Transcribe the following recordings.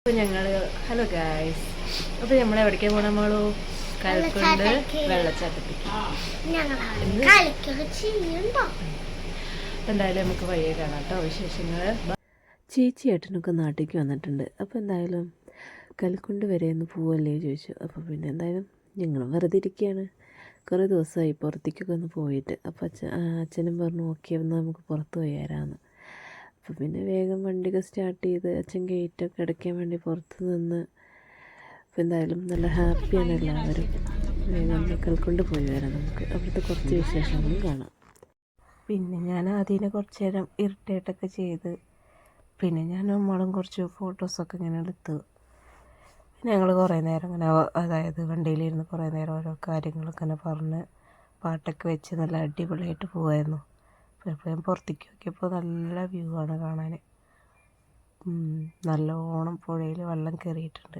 അപ്പോൾ hello guys, അപ്പോൾ നമ്മൾ എവിടേക്കാണ് പോകണം? നമ്മളോ കൽക്കുണ്ട് വെള്ളച്ചാട്ടത്തേക്ക്. എന്തായാലും നമുക്ക് വഴിയെ കാണാം കേട്ടോ. വിശേഷങ്ങൾ ചേച്ചി ഏട്ടനൊക്കെ നാട്ടിലേക്ക് വന്നിട്ടുണ്ട്. അപ്പോൾ എന്തായാലും കൽക്കുണ്ട് വരെ ഒന്ന് പോവല്ലേ ചോദിച്ചു. അപ്പോൾ പിന്നെ എന്തായാലും ഞങ്ങളും വെറുതെ ഇരിക്കുകയാണ്. കുറേ ദിവസമായി പുറത്തേക്കൊക്കെ ഒന്ന് പോയിട്ട്. അപ്പോൾ അച്ഛനും പറഞ്ഞു ഓക്കെ എന്നാൽ നമുക്ക് പുറത്ത് പോയി വരാമെന്ന്. അപ്പോൾ പിന്നെ വേഗം വണ്ടിയൊക്കെ സ്റ്റാർട്ട് ചെയ്ത് അച്ഛൻ ഗേറ്റൊക്കെ അടയ്ക്കാൻ വേണ്ടി പുറത്ത് നിന്ന്. അപ്പോൾ എന്തായാലും നല്ല ഹാപ്പിയാണ് എല്ലാവരും. വേഗം കൽക്കൊണ്ട് പോയി വരാം നമുക്ക്. അവിടുത്തെ കുറച്ച് വിശേഷങ്ങളും കാണാം. പിന്നെ ഞാൻ ആദ്യം കുറച്ച് നേരം ഇറിറ്റേറ്റൊക്കെ ചെയ്ത് പിന്നെ ഞാൻ നമ്മളും കുറച്ച് ഫോട്ടോസൊക്കെ ഇങ്ങനെ എടുത്തു. ഞങ്ങൾ കുറേ നേരം ഇങ്ങനെ അതായത് വണ്ടിയിലിരുന്ന് കുറേ നേരം ഓരോ കാര്യങ്ങളൊക്കെ ഇങ്ങനെ പറഞ്ഞ് പാട്ടൊക്കെ വെച്ച് നല്ല അടിപൊളിയായിട്ട് പോകുമായിരുന്നു. അപ്പോൾ ഞാൻ പുറത്തേക്ക് നോക്കിയപ്പോൾ നല്ല വ്യൂ ആണ് കാണാൻ. നല്ലോണം പുഴയിൽ വെള്ളം കയറിയിട്ടുണ്ട്,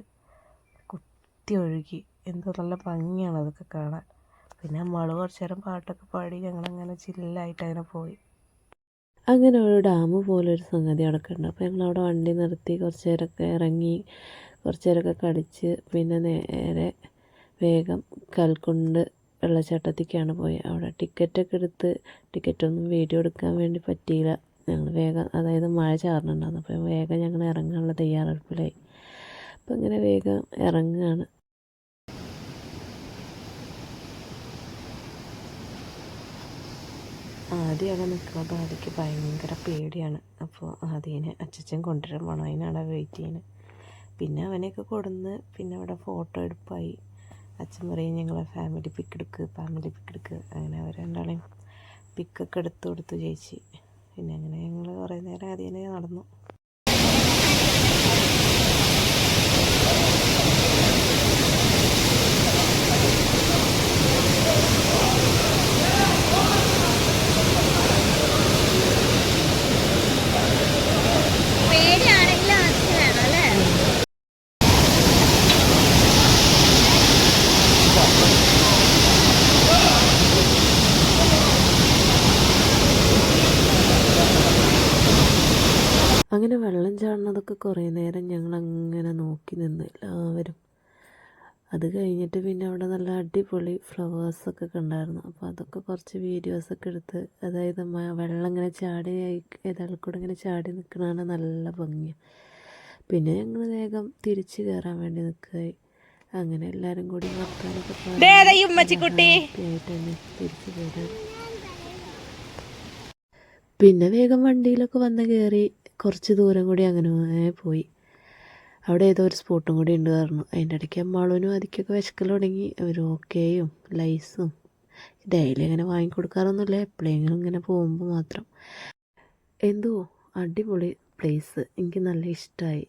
കുത്തി ഒഴുകി. എന്തോ നല്ല ഭംഗിയാണ് അതൊക്കെ കാണാൻ. പിന്നെ നമ്മൾ കുറച്ച് നേരം പാട്ടൊക്കെ പാടി ഞങ്ങളങ്ങനെ ചില്ലായിട്ട് അങ്ങനെ പോയി. അങ്ങനെ ഒരു ഡാം പോലൊരു സംഗതി അവിടെ ഉണ്ട്. അപ്പോൾ ഞങ്ങളവിടെ വണ്ടി നിർത്തി കുറച്ച് നേരമൊക്കെ ഇറങ്ങി കുറച്ച് നേരമൊക്കെ കളിച്ച് പിന്നെ നേരെ വേഗം കൽക്കുണ്ട് വെള്ളച്ചാട്ടത്തേക്കാണ് പോയി. അവിടെ ടിക്കറ്റൊക്കെ എടുത്ത് ടിക്കറ്റൊന്നും വീഡിയോ എടുക്കാൻ വേണ്ടി പറ്റിയില്ല. ഞങ്ങൾ വേഗം അതായത് മഴ ചാറുന്നുണ്ടായിരുന്നു. അപ്പോൾ വേഗം ഞങ്ങൾ ഇറങ്ങാനുള്ള തയ്യാറെടുപ്പിലായി. അപ്പോൾ ഇങ്ങനെ വേഗം ഇറങ്ങുകയാണ്. ആദ്യം അവിടെ നിൽക്കുമ്പോൾ ആദ്യക്ക് ഭയങ്കര പേടിയാണ്. അപ്പോൾ ആദ്യനെ അച്ഛൻ കൊണ്ടുവരാൻ പോകണം, അതിനാണ് വെയിറ്റ് ചെയ്യുന്നത്. പിന്നെ അവനെയൊക്കെ കൊടുന്ന് പിന്നെ അവിടെ ഫോട്ടോ എടുപ്പായി. അച്ഛൻ പറയും ഞങ്ങളെ ഫാമിലി പിക്ക് എടുക്ക്. അങ്ങനെ അവർ രണ്ടാളെയും പിക്കൊക്കെ എടുത്തു കൊടുത്തു ചേച്ചി. പിന്നെ അങ്ങനെ ഞങ്ങൾ കുറേ നേരം ആദ്യനെ നടന്നു. അങ്ങനെ വെള്ളം ചാടുന്നതൊക്കെ കുറേ നേരം ഞങ്ങളങ്ങനെ നോക്കി നിന്ന് എല്ലാവരും. അത് കഴിഞ്ഞിട്ട് പിന്നെ അവിടെ നല്ല അടിപൊളി ഫ്ലവേഴ്സൊക്കെ കണ്ടായിരുന്നു. അപ്പോൾ അതൊക്കെ കുറച്ച് വീഡിയോസൊക്കെ എടുത്ത്, അതായത് വെള്ളം ഇങ്ങനെ ചാടി ഏതായാലും കൂടെ ഇങ്ങനെ ചാടി നിൽക്കണതാണ് നല്ല ഭംഗിയാണ്. പിന്നെ ഞങ്ങൾ വേഗം തിരിച്ച് കയറാൻ വേണ്ടി നിൽക്കുകയായി. അങ്ങനെ എല്ലാവരും കൂടി വർത്താനൊക്കെ ഹാപ്പിയായിട്ട് തന്നെ തിരിച്ച് കയറി. പിന്നെ വേഗം വണ്ടിയിലൊക്കെ വന്ന് കയറി കുറച്ച് ദൂരം കൂടി അങ്ങനെ പോയി. അവിടെ ഏതോ ഒരു സ്പോട്ടും കൂടി ഉണ്ട് പറഞ്ഞു. അതിൻ്റെ ഇടയ്ക്ക് അമ്മാളൂനും അതിക്കൊക്കെ വിശക്കൽ തുടങ്ങി. അവർ ഓക്കെയും ലൈസും ഡെയിലി അങ്ങനെ വാങ്ങിക്കൊടുക്കാറൊന്നുമില്ല, എപ്പോഴെങ്കിലും ഇങ്ങനെ പോകുമ്പോൾ മാത്രം. എന്തോ അടിപൊളി പ്ലേസ്, എനിക്ക് നല്ല ഇഷ്ടമായി.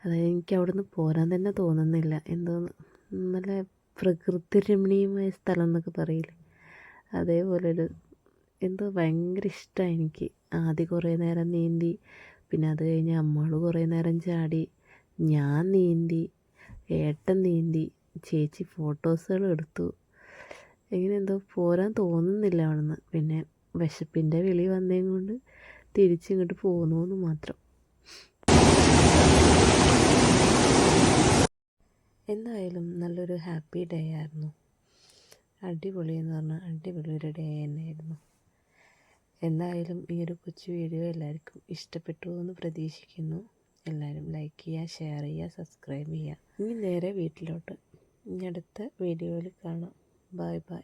അതായത് എനിക്ക് അവിടെ നിന്ന് പോരാൻ തന്നെ തോന്നുന്നില്ല. എന്തോ നല്ല പ്രകൃതി രമണീയമായ സ്ഥലം എന്നൊക്കെ പറയില്ലേ, അതേപോലൊരു എന്തോ ഭയങ്കര ഇഷ്ടമായി എനിക്ക്. ആദ്യം കുറേ നേരം നീന്തി, പിന്നെ അത് കഴിഞ്ഞ് അമ്മാൾ കുറേ നേരം ചാടി, ഞാൻ നീന്തി, ഏട്ടൻ നീന്തി, ചേച്ചി ഫോട്ടോസുകൾ എടുത്തു. ഇങ്ങനെ എന്തോ പോരാൻ തോന്നുന്നില്ല അവിടെ നിന്ന്. പിന്നെ വിശപ്പിൻ്റെ വിളി വന്നതും കൊണ്ട് തിരിച്ചിങ്ങോട്ട് പോന്നു എന്ന് മാത്രം. എന്തായാലും നല്ലൊരു ഹാപ്പി ഡേ ആയിരുന്നു. അടിപൊളി എന്ന് പറഞ്ഞാൽ അടിപൊളി ഒരു ഡേ തന്നെയായിരുന്നു. എന്തായാലും ഈ ഒരു കൊച്ചു വീഡിയോ എല്ലാവർക്കും ഇഷ്ടപ്പെട്ടു എന്ന് പ്രതീക്ഷിക്കുന്നു. എല്ലാവരും ലൈക്ക് ചെയ്യുക, ഷെയർ ചെയ്യുക, സബ്സ്ക്രൈബ് ചെയ്യുക. ഇനി നേരെ വീട്ടിലോട്ട്. ഇനി അടുത്ത വീഡിയോയിൽ കാണാം. Bye bye.